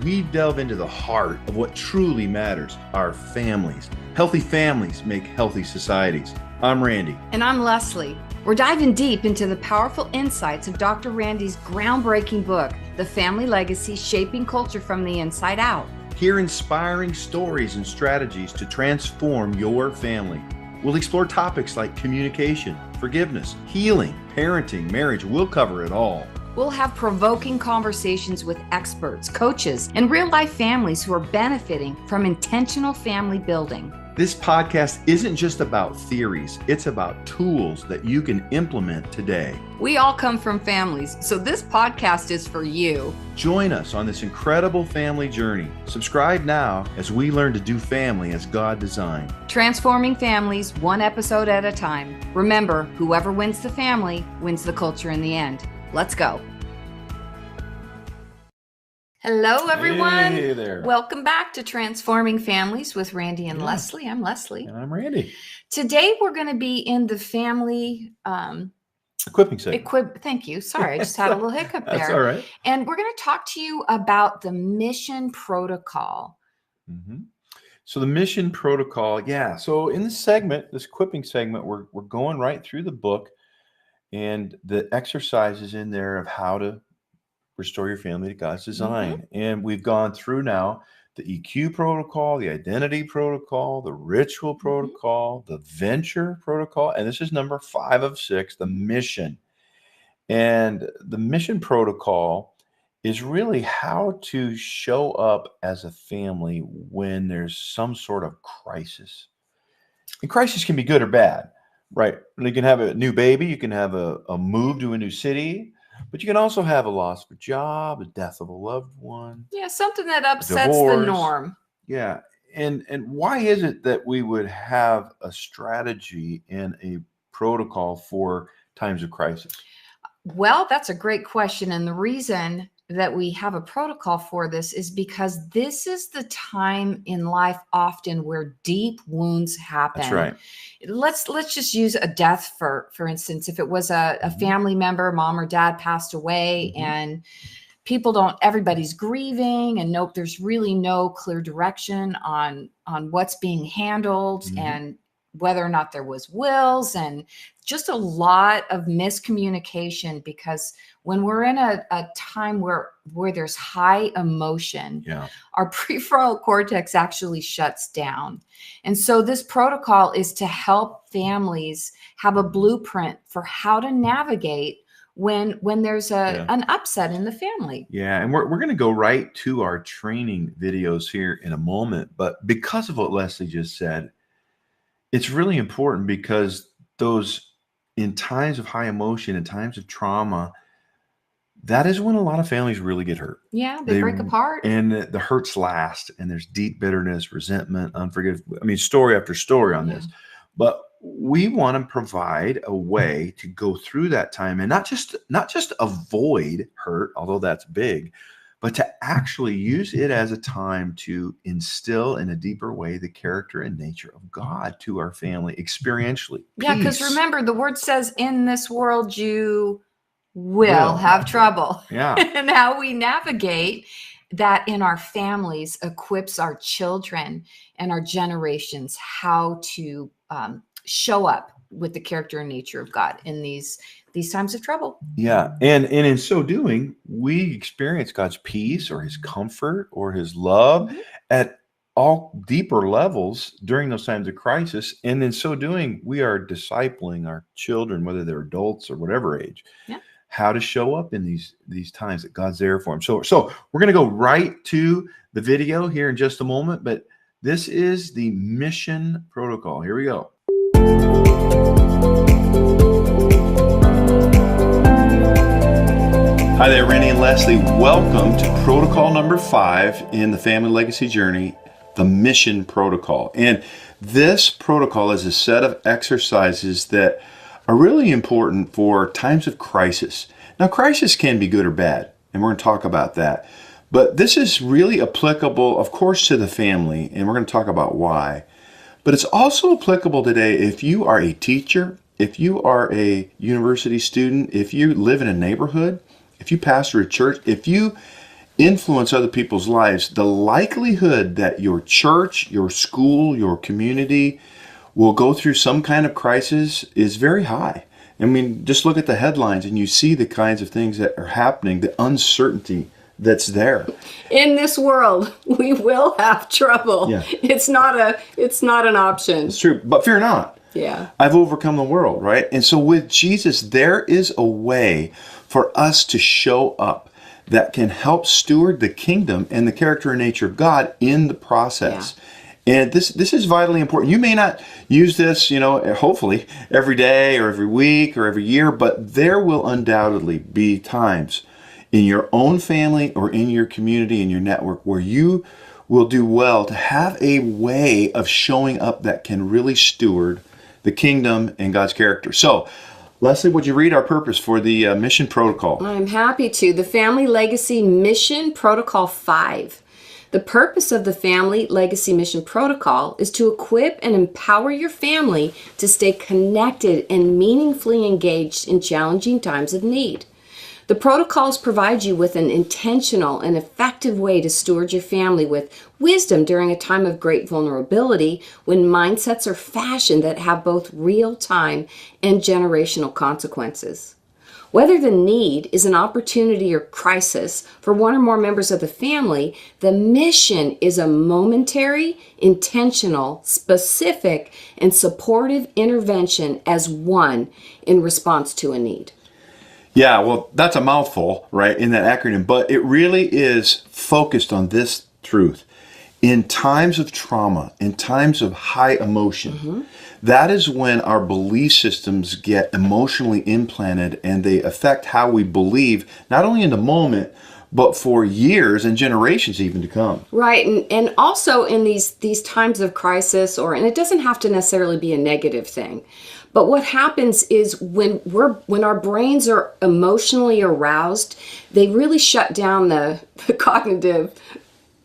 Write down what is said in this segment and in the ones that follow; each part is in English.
We delve into the heart of what truly matters, our families. Healthy families make healthy societies. I'm Randy. And I'm Leslie. We're diving deep into the powerful insights of Dr. Randy's groundbreaking book, The Family Legacy: Shaping Culture from the Inside Out. Hear inspiring stories and strategies to transform your family. We'll explore topics like communication, forgiveness, healing, parenting, marriage. We'll cover it all. We'll have provoking conversations with experts, coaches, and real-life families who are benefiting from intentional family building. This podcast isn't just about theories, it's about tools that you can implement today. We all come from families, so this podcast is for you. Join us on this incredible family journey. Subscribe now as we learn to do family as God designed. Transforming families one episode at a time. Remember, whoever wins the family wins the culture in the end. Let's go. Hello, everyone. Hey there. Welcome back to Transforming Families with Randy and Leslie. I'm Leslie. And I'm Randy. Today, we're going to be in the family Equipping segment. Thank you. Sorry, I just had a little hiccup there. That's all right. And we're going to talk to you about the mission protocol. Mm-hmm. So the mission protocol, yeah. So in this segment, this equipping segment, we're going right through the book and the exercises in there of how to restore your family to God's design. Mm-hmm. And we've gone through now the EQ protocol, the identity protocol, the ritual protocol, the venture protocol, and this is number 5 of 6, the mission. And the mission protocol is really how to show up as a family when there's some sort of crisis. And crisis can be good or bad. Right. You can have a new baby. You can have a move to a new city, but you can also have a loss of a job, a death of a loved one. Yeah, something that upsets the norm. Yeah. And why is it that we would have a strategy and a protocol for times of crisis? Well, that's a great question. And the reason that we have a protocol for this is because this is the time in life often where deep wounds happen. That's right. Let's just use a death for instance. If it was a family member, mom or dad passed away, and everybody's grieving, and there's really no clear direction on what's being handled and whether or not there was wills, and just a lot of miscommunication, because when we're in a time where there's high emotion, our prefrontal cortex actually shuts down. And so this protocol is to help families have a blueprint for how to navigate when there's an upset in the family. Yeah, and we're going to go right to our training videos here in a moment. But because of what Leslie just said, it's really important, because those, in times of high emotion, in times of trauma, that is when a lot of families really get hurt. Yeah, they break apart. And the hurts last, and there's deep bitterness, resentment, unforgiveness. I mean, story after story on this. But we want to provide a way to go through that time and not just avoid hurt, although that's big, but to actually use it as a time to instill in a deeper way the character and nature of God to our family experientially. Yeah, because remember, the word says, in this world you will have trouble. Yeah. And how we navigate that in our families equips our children and our generations how to show up with the character and nature of God in these times of trouble. Yeah. And in so doing, we experience God's peace or his comfort or his love at all deeper levels during those times of crisis. And in so doing, we are discipling our children, whether they're adults or whatever age, how to show up in these times that God's there for them. So we're going to go right to the video here in just a moment, but this is the mission protocol. Here we go. Hi there, Randy and Leslie. Welcome to protocol number 5 in the Family Legacy Journey, the Mission Protocol. And this protocol is a set of exercises that are really important for times of crisis. Now, crisis can be good or bad, and we're going to talk about that. But this is really applicable, of course, to the family, and we're going to talk about why. But it's also applicable today if you are a teacher, if you are a university student, if you live in a neighborhood, if you pastor a church, if you influence other people's lives, the likelihood that your church, your school, your community will go through some kind of crisis is very high. I mean, just look at the headlines and you see the kinds of things that are happening, the uncertainty that's there. In this world, we will have trouble. Yeah. It's not an option. It's true, but fear not. Yeah. I've overcome the world, right? And so with Jesus, there is a way for us to show up that can help steward the kingdom and the character and nature of God in the process. And this is vitally important. You may not use this, hopefully every day or every week or every year, but there will undoubtedly be times in your own family or in your community, in your network, where you will do well to have a way of showing up that can really steward the kingdom and God's character. So, Leslie, would you read our purpose for the mission protocol? I'm happy to. The Family Legacy Mission Protocol 5. The purpose of the Family Legacy Mission Protocol is to equip and empower your family to stay connected and meaningfully engaged in challenging times of need. The protocols provide you with an intentional and effective way to steward your family with wisdom during a time of great vulnerability when mindsets are fashioned that have both real-time and generational consequences. Whether the need is an opportunity or crisis for one or more members of the family, the mission is a momentary, intentional, specific, and supportive intervention as one in response to a need. Yeah, well, that's a mouthful, right, in that acronym, but it really is focused on this truth. In times of trauma, in times of high emotion, that is when our belief systems get emotionally implanted and they affect how we believe, not only in the moment, but for years and generations even to come. Right, and also in these times of crisis, and it doesn't have to necessarily be a negative thing, but what happens is when our brains are emotionally aroused, they really shut down the cognitive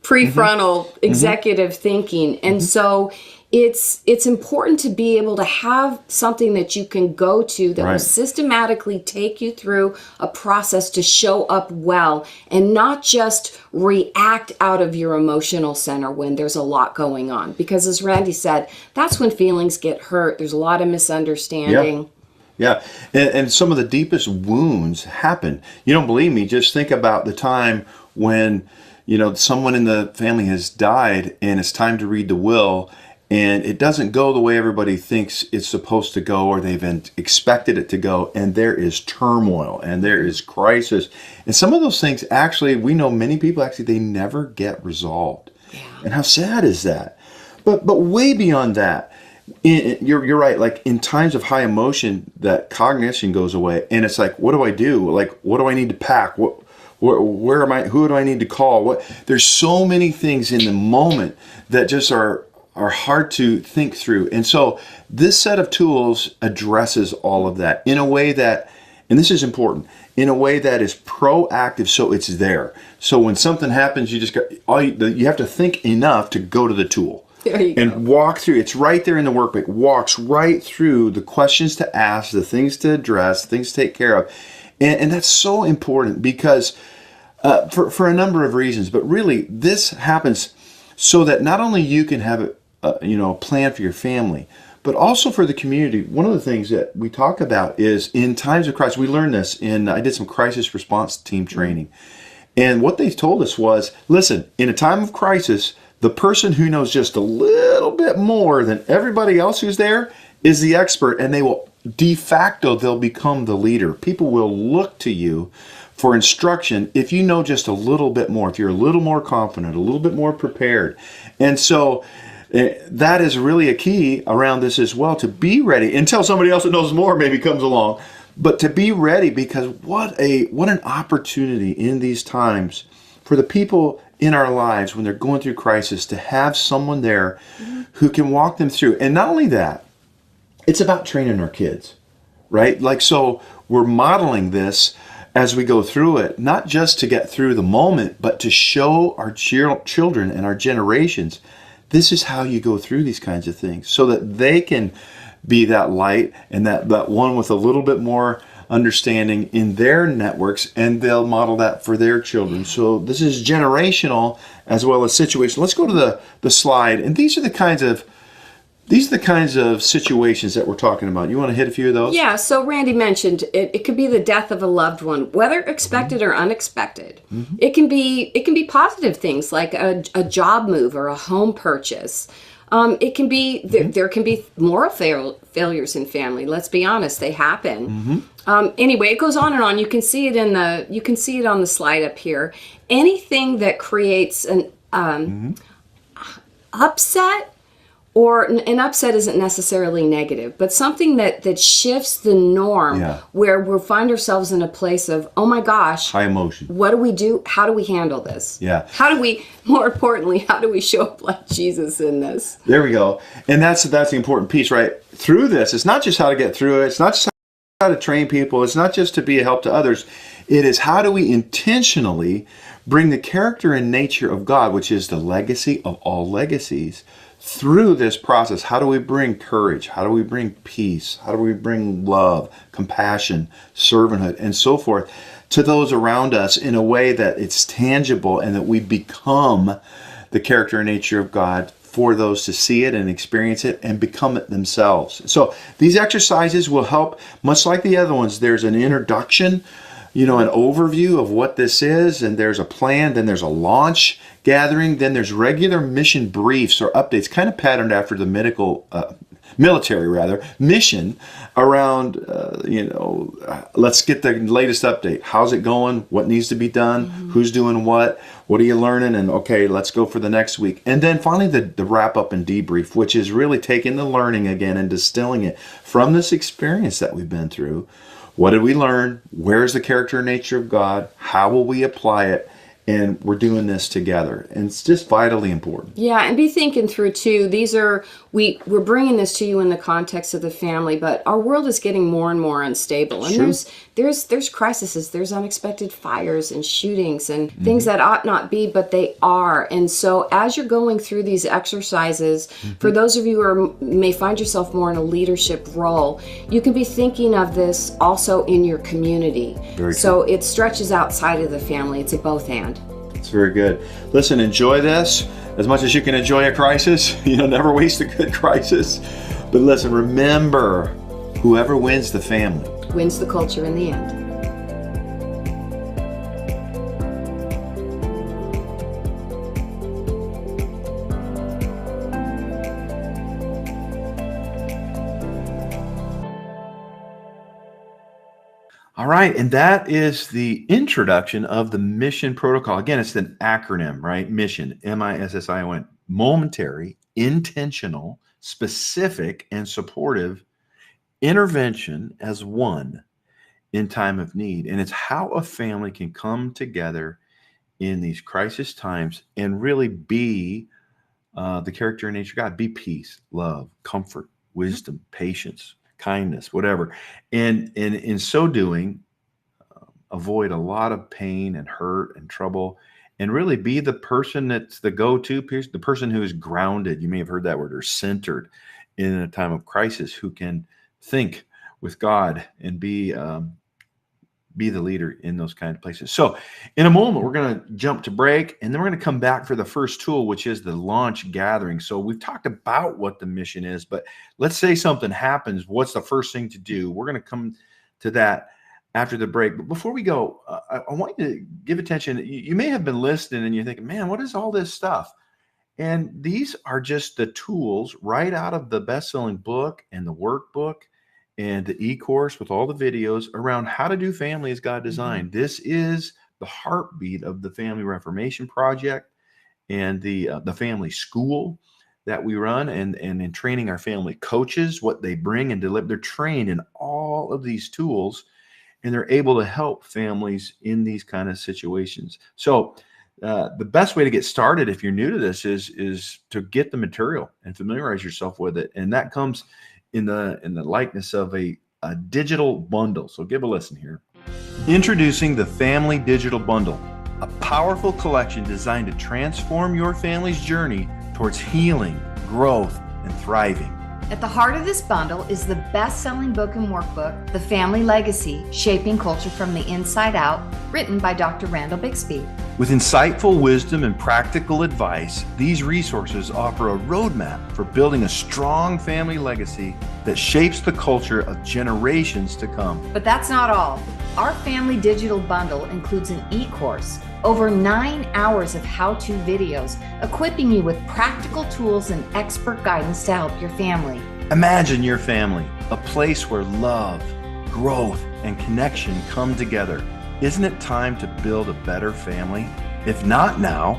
prefrontal executive thinking. And so it's important to be able to have something that you can go to that will systematically take you through a process to show up well and not just react out of your emotional center when there's a lot going on. Because as Randy said, that's when feelings get hurt. There's a lot of misunderstanding. Yeah, and some of the deepest wounds happen. You don't believe me? Just think about the time when someone in the family has died and it's time to read the will, and it doesn't go the way everybody thinks it's supposed to go or they've expected it to go, and there is turmoil and there is crisis. And some of those things actually, we know many people actually, they never get resolved. Yeah. And how sad is that? But way beyond that, you're right, like in times of high emotion, that cognition goes away and it's like, what do I do? Like, what do I need to pack? Where am I? Who do I need to call? There's so many things in the moment that just are hard to think through. And so this set of tools addresses all of that in a way that, and this is important, in a way that is proactive, so it's there. So when something happens, you have to think enough to go to the tool. And walk through. It's right there in the workbook. Walks right through the questions to ask, the things to address, things to take care of. And that's so important because for a number of reasons, but really this happens so that not only you can have a plan for your family, but also for the community. One of the things that we talk about is in times of crisis, we learned this I did some crisis response team training. And what they told us was, listen, in a time of crisis, the person who knows just a little bit more than everybody else who's there is the expert, and they will de facto, they'll become the leader. People will look to you for instruction if you know just a little bit more, if you're a little more confident, a little bit more prepared. And so that is really a key around this as well, to be ready until somebody else that knows more maybe comes along. But to be ready, because what an opportunity in these times for the people in our lives when they're going through crisis to have someone there who can walk them through. And not only that, it's about training our kids, right? Like, so we're modeling this as we go through it, not just to get through the moment, but to show our children and our generations, this is how you go through these kinds of things so that they can be that light and that one with a little bit more understanding in their networks, and they'll model that for their children. So this is generational as well as situational. Let's go to the slide, and these are the kinds of situations that we're talking about. You want to hit a few of those? Yeah, so Randy mentioned it could be the death of a loved one, whether expected or unexpected. It can be positive things like a job move or a home purchase. It can be there can be moral failures in family. Let's be honest, they happen. Anyway, it goes on and on. You can see it on the slide up here. Anything that creates an upset. Or an upset isn't necessarily negative, but something that shifts the norm, where we find ourselves in a place of, oh my gosh, high emotion. What do we do? How do we handle this? Yeah. More importantly, how do we show up like Jesus in this? There we go. And that's the important piece, right? Through this, it's not just how to get through it. It's not just how to train people. It's not just to be a help to others. It is how do we intentionally bring the character and nature of God, which is the legacy of all legacies, through this process. How do we bring courage? How do we bring peace? How do we bring love, compassion, servanthood, and so forth to those around us in a way that it's tangible and that we become the character and nature of God for those to see it and experience it and become it themselves. So these exercises will help, much like the other ones. There's an introduction, an overview of what this is, and there's a plan, then there's a launch gathering, then there's regular mission briefs or updates, kind of patterned after the military mission around, let's get the latest update. How's it going? What needs to be done? Who's doing what? What are you learning? And okay, let's go for the next week. And then finally the wrap up and debrief, which is really taking the learning again and distilling it from this experience that we've been through. What did we learn? Where's the character and nature of God? How will we apply it? And we're doing this together. And it's just vitally important. Yeah, and be thinking through too. We're bringing this to you in the context of the family, but our world is getting more and more unstable. And there's crises, there's unexpected fires and shootings and things that ought not be, but they are. And so as you're going through these exercises, for those of you who may find yourself more in a leadership role, you can be thinking of this also in your community. So it stretches outside of the family. It's a both and. It's very good. Listen, enjoy this as much as you can enjoy a crisis. Never waste a good crisis. But listen, remember, whoever wins the family wins the culture in the end. All right, and that is the introduction of the mission protocol. Again, it's an acronym, right? Mission, M.I.S.S.I.O.N. Momentary, intentional, specific, and supportive intervention as one in time of need. And it's how a family can come together in these crisis times and really be the character and nature of God. Be peace, love, comfort, wisdom, patience, kindness, whatever. And in so doing, avoid a lot of pain and hurt and trouble, and really be the person that's the go-to person, the person who is grounded. You may have heard that word, or centered in a time of crisis, who can think with God and be the leader in those kind of places. So in a moment, we're going to jump to break, and then we're going to come back for the first tool, which is the launch gathering. So we've talked about what the mission is, but let's say something happens. What's the first thing to do? We're going to come to that after the break. But before we go, I want you to give attention. You may have been listening and you're thinking, man, what is all this stuff? And these are just the tools right out of the best-selling book and the workbook and the e-course with all the videos around how to do family as God designed. This is the heartbeat of the Family Reformation Project and the family school that we run, and in training our family coaches, what they bring and deliver. They're trained in all of these tools, and they're able to help families in these kind of situations. So the best way to get started, if you're new to this, is to get the material and familiarize yourself with it. And that comes in the likeness of a digital bundle. So give a listen here. Introducing the Family Digital Bundle, a powerful collection designed to transform your family's journey towards healing, growth, and thriving. At the heart of this bundle is the best-selling book and workbook, The Family Legacy, Shaping Culture from the Inside Out, written by Dr. Randall Bixby. With insightful wisdom and practical advice, these resources offer a roadmap for building a strong family legacy that shapes the culture of generations to come. But that's not all. Our family digital bundle includes an e-course, over 9 hours of how-to videos, equipping you with practical tools and expert guidance to help your family. Imagine your family, a place where love, growth, and connection come together. Isn't it time to build a better family? If not now,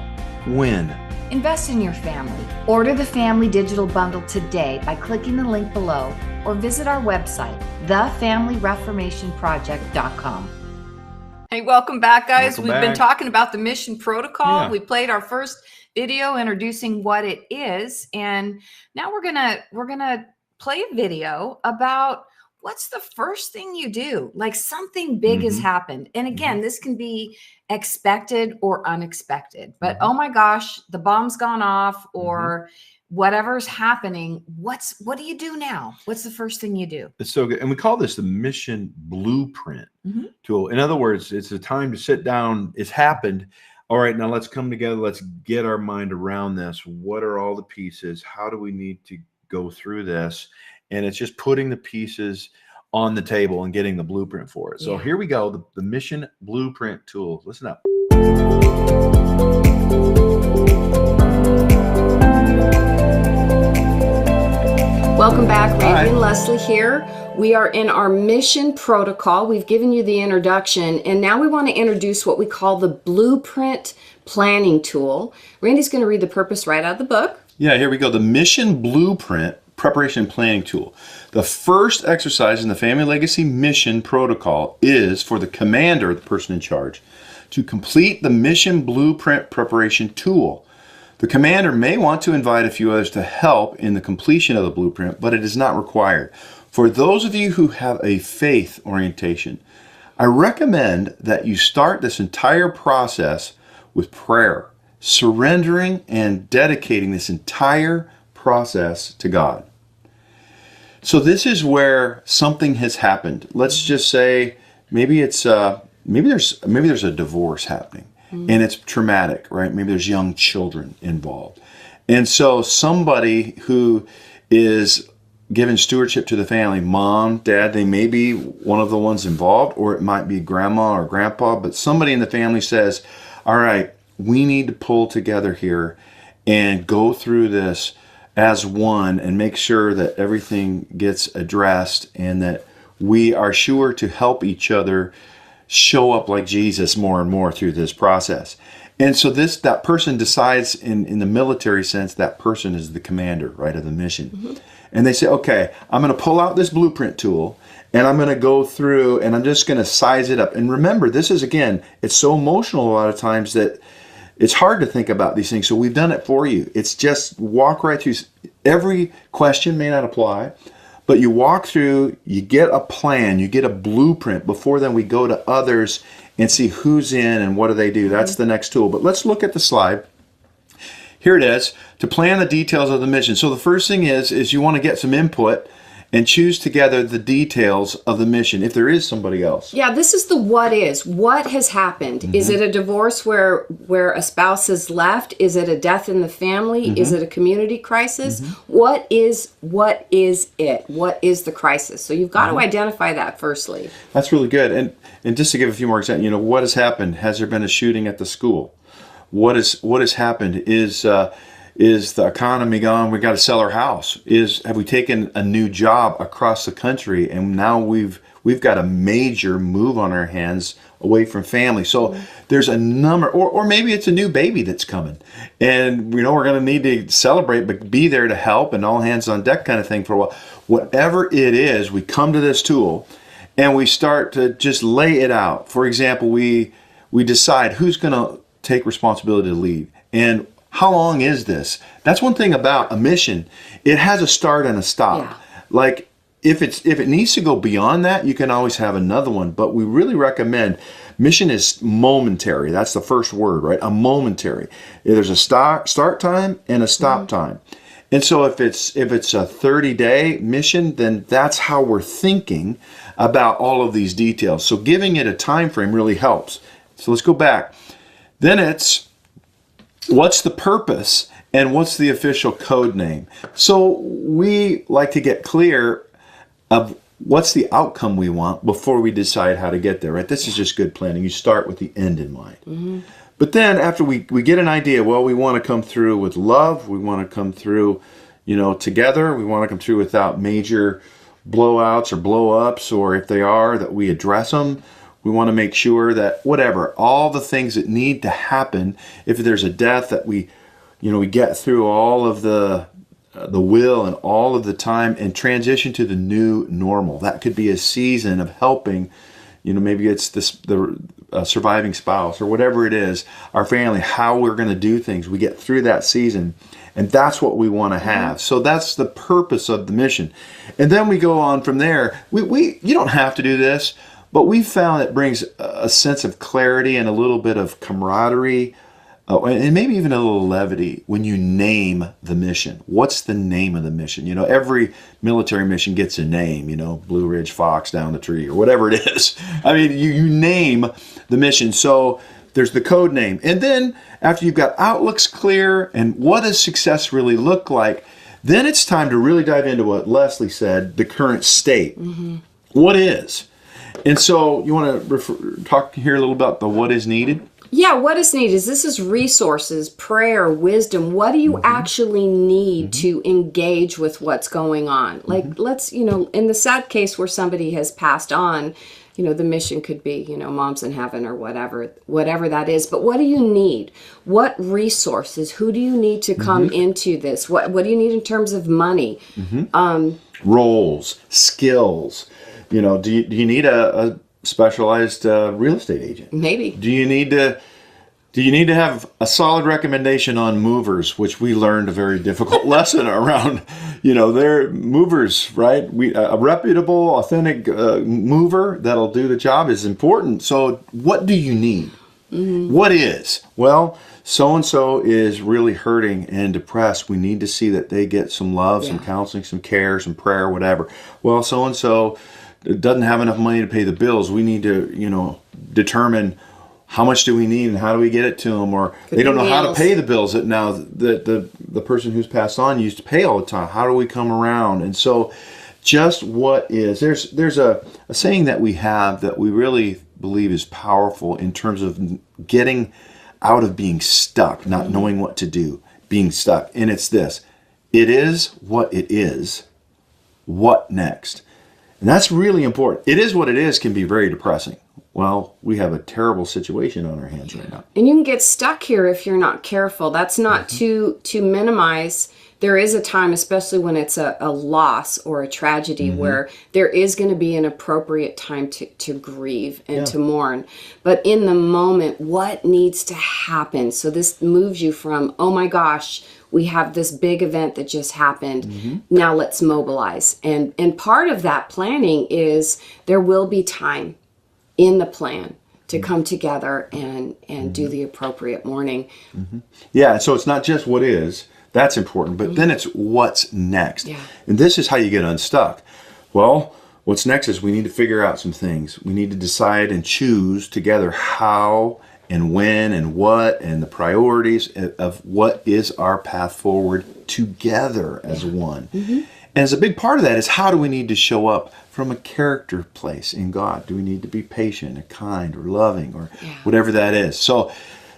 when? Invest in your family. Order the family digital bundle today by clicking the link below or visit our website, thefamilyreformationproject.com. Hey, welcome back, guys. Welcome We've back. been talking about the mission protocol. Yeah. We played our first video introducing what it is, and now we're gonna play a video about what's the first thing you do. Like something big has happened, and again, this can be expected or unexpected. But oh my gosh, the bomb's gone off, or whatever's happening. What do you do now? What's the first thing you do? It's so good. And we call this the mission blueprint tool. In other words, it's a time to sit down. It's happened. All right, now let's come together. Let's get our mind around this. What are all the pieces? How do we need to go through this? And it's just putting the pieces on the table and getting the blueprint for it. So here we go, the mission blueprint tool. Listen up. Welcome back, Randy Hi. and Leslie here. We are in our mission protocol. We've given you the introduction, and now we want to introduce what we call the blueprint planning tool. Randy's going to read the purpose right out of the book. Yeah, here we go. The mission blueprint preparation and planning tool. The first exercise in the Family Legacy Mission Protocol is for the commander, the person in charge, to complete the mission blueprint preparation tool. The commander may want to invite a few others to help in the completion of the blueprint, but it is not required. For those of you who have a faith orientation, I recommend that you start this entire process with prayer, surrendering and dedicating this entire process to God. So this is where something has happened. Let's just say maybe it's maybe there's a divorce happening. And it's traumatic, right? Maybe there's young children involved. And so somebody who is given stewardship to the family, mom, dad, they may be one of the ones involved, or it might be grandma or grandpa, but somebody in the family says, all right, we need to pull together here and go through this as one and make sure that everything gets addressed and that we are sure to help each other show up like Jesus more and more through this process. And so that person decides in the military sense, that person is the commander, right, of the mission. And they say, okay, I'm going to pull out this blueprint tool and I'm going to go through and I'm just going to size it up. And remember, this is, again, it's so emotional a lot of times that it's hard to think about these things. So we've done it for you. It's just walk right through. Every question may not apply, but you walk through, you get a plan, you get a blueprint. Before then, we go to others and see who's in and what do they do. That's the next tool. But let's look at the slide. Here it is, to plan the details of the mission. So the first thing is you want to get some input and choose together the details of the mission, if there is somebody else. Yeah, this is the what is. What has happened? Is it a divorce where a spouse has left? Is it a death in the family? Is it a community crisis? What is it? What is the crisis? So you've got to identify that firstly. That's really good. And just to give a few more examples, what has happened? Has there been a shooting at the school? What has happened? Is the economy gone? We got to sell our house. Have we taken a new job across the country and now we've got a major move on our hands away from family? So there's a number, or maybe it's a new baby that's coming, and we're going to need to celebrate, but be there to help and all hands on deck kind of thing for a while. Whatever it is, we come to this tool and we start to just lay it out. For example, we decide who's going to take responsibility to lead and how long is this? That's one thing about a mission. It has a start and a stop. Yeah. Like if it needs to go beyond that, you can always have another one. But we really recommend mission is momentary. That's the first word, right? A momentary. There's a start time and a stop time. And so if it's a 30-day mission, then that's how we're thinking about all of these details. So giving it a time frame really helps. So let's go back. Then it's what's the purpose and what's the official code name. So we like to get clear of what's the outcome we want before we decide how to get there, right? This is just good planning. You start with the end in mind. Mm-hmm. But then after we get an idea, well, we want to come through with love. We want to come through, together. We want to come through without major blowouts or blow-ups, or if they are, that we address them. We want to make sure that whatever, all the things that need to happen, if there's a death, that we get through all of the will and all of the time and transition to the new normal. That could be a season of helping, maybe it's the surviving spouse or whatever it is, our family, how we're going to do things. We get through that season, and that's what we want to have. So that's the purpose of the mission. And then we go on from there. You don't have to do this, but we found it brings a sense of clarity and a little bit of camaraderie, and maybe even a little levity when you name the mission. What's the name of the mission? Every military mission gets a name, Blue Ridge Fox down the tree or whatever it is. I mean, you name the mission. So there's the code name. And then after you've got outlooks clear and what does success really look like, then it's time to really dive into what Leslie said, the current state. Mm-hmm. What is? And so you want to talk here a little about the what is needed? Yeah, what is needed is this is resources, prayer, wisdom. What do you actually need to engage with what's going on? Like, let's, in the sad case where somebody has passed on, the mission could be, mom's in heaven or whatever that is. But what do you need? What resources? Who do you need to come into this? What do you need in terms of money? Roles, skills. Do you need a specialized real estate agent? Maybe. Do you need to have a solid recommendation on movers, which we learned a very difficult lesson around, they're movers, right? A reputable, authentic mover that'll do the job is important. So what do you need? What is? Well, so-and-so is really hurting and depressed. We need to see that they get some love, some counseling, some care, some prayer, whatever. Well, so-and-so doesn't have enough money to pay the bills. We need to, determine how much do we need and how do we get it to them, or they don't know how to pay the bills that now the person who's passed on used to pay all the time. How do we come around? And so just what is, there's a saying that we have that we really believe is powerful in terms of getting out of being stuck, not knowing what to do, being stuck. And it's this: it is what it is. What next? And that's really important. It is what it is can be very depressing. Well, we have a terrible situation on our hands right now. And you can get stuck here if you're not careful. That's not to minimize. There is a time, especially when it's a loss or a tragedy, where there is going to be an appropriate time to grieve and to mourn. But in the moment, what needs to happen? So this moves you from, oh my gosh, we have this big event that just happened. Now let's mobilize. And part of that planning is there will be time in the plan to come together and do the appropriate mourning. Yeah, so it's not just what is. That's important. But then it's what's next. Yeah. And this is how you get unstuck. Well, what's next is we need to figure out some things. We need to decide and choose together how and when and what and the priorities of what is our path forward together as one. And as a big part of that is how do we need to show up from a character place in God? Do we need to be patient and kind or loving or whatever that is? So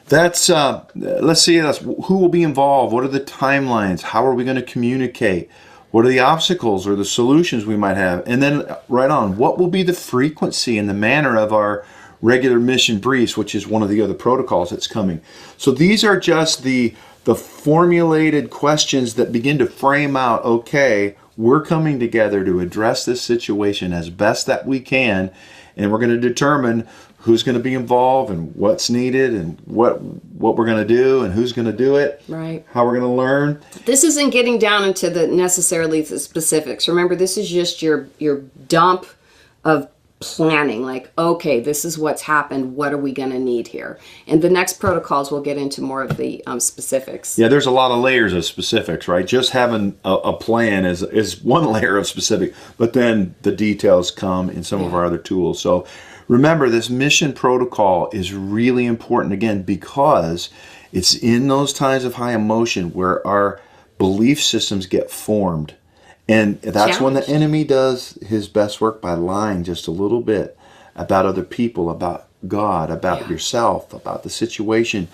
that's, let's see, who will be involved? What are the timelines? How are we going to communicate? What are the obstacles or the solutions we might have? And then right on, what will be the frequency and the manner of our regular mission briefs, which is one of the other protocols that's coming. So these are just the formulated questions that begin to frame out, okay, we're coming together to address this situation as best that we can, and we're going to determine who's going to be involved and what's needed and what we're going to do and who's going to do it, right? How we're going to learn. This isn't getting down into necessarily the specifics. Remember, this is just your dump of planning, like, okay, this is what's happened. What are we going to need here? And the next protocols, we'll get into more of the specifics. Yeah, there's a lot of layers of specifics, right? Just having a plan is one layer of specific, but then the details come in some of our other tools. So remember, this mission protocol is really important, again, because it's in those times of high emotion where our belief systems get formed. And that's when the enemy does his best work by lying just a little bit about other people, about God, about yourself, about the situation.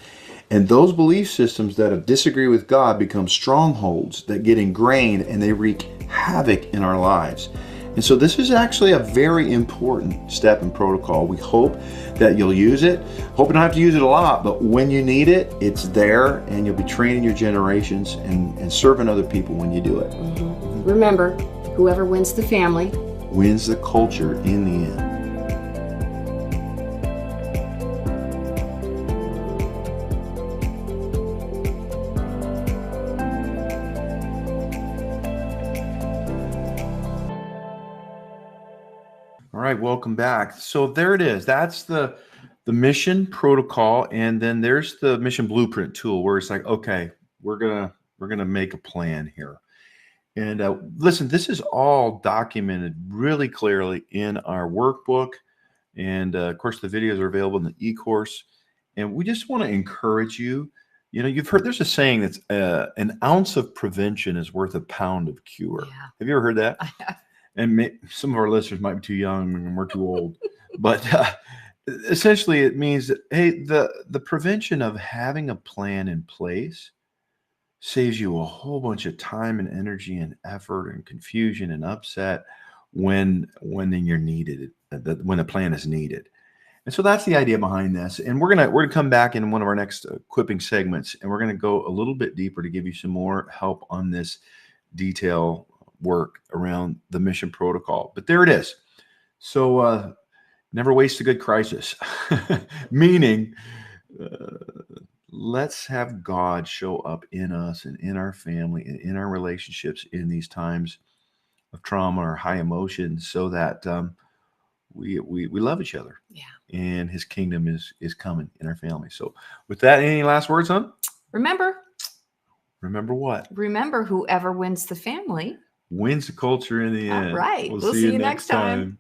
And those belief systems that disagree with God become strongholds that get ingrained, and they wreak havoc in our lives. And so this is actually a very important step in protocol. We hope that you'll use it. Hope you don't have to use it a lot, but when you need it, it's there, and you'll be training your generations and serving other people when you do it. Remember, whoever wins the family wins the culture in the end. All right, welcome back. So there it is. That's the mission protocol, and then there's the mission blueprint tool where it's like, okay, we're gonna make a plan here. And listen, this is all documented really clearly in our workbook. And of course, the videos are available in the e-course. And we just want to encourage you. You know, you've heard there's a saying that's an ounce of prevention is worth a pound of cure. Yeah. Have you ever heard that? I have. And some of our listeners might be too young and we're too old. But essentially, it means that, hey, the prevention of having a plan in place saves you a whole bunch of time and energy and effort and confusion and upset when you're needed, when a plan is needed. And so that's the idea behind this. And we're gonna come back in one of our next equipping segments, and we're gonna go a little bit deeper to give you some more help on this detail work around the mission protocol. But there it is. So never waste a good crisis, meaning let's have God show up in us and in our family and in our relationships in these times of trauma or high emotions, so that we love each other. Yeah. And his kingdom is coming in our family. So with that, any last words, hon? Remember what? Remember, whoever wins the family Wins the culture in the end. All right. We'll see you next time.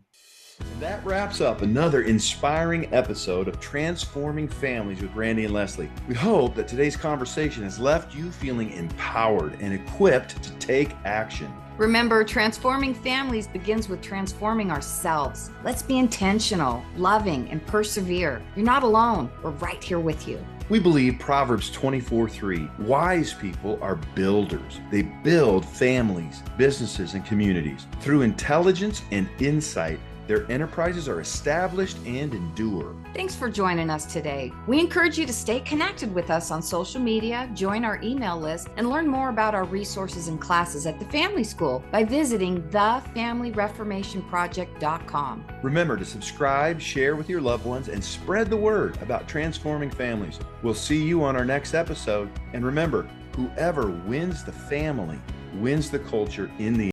That wraps up another inspiring episode of Transforming Families with Randy and Leslie. We hope that today's conversation has left you feeling empowered and equipped to take action. Remember, transforming families begins with transforming ourselves. Let's be intentional, loving, and persevere. You're not alone. We're right here with you. We believe Proverbs 24:3, wise people are builders. They build families, businesses, and communities. Through intelligence and insight, their enterprises are established and endure. Thanks for joining us today. We encourage you to stay connected with us on social media, join our email list, and learn more about our resources and classes at the Family School by visiting thefamilyreformationproject.com. Remember to subscribe, share with your loved ones, and spread the word about transforming families. We'll see you on our next episode. And remember, whoever wins the family wins the culture in the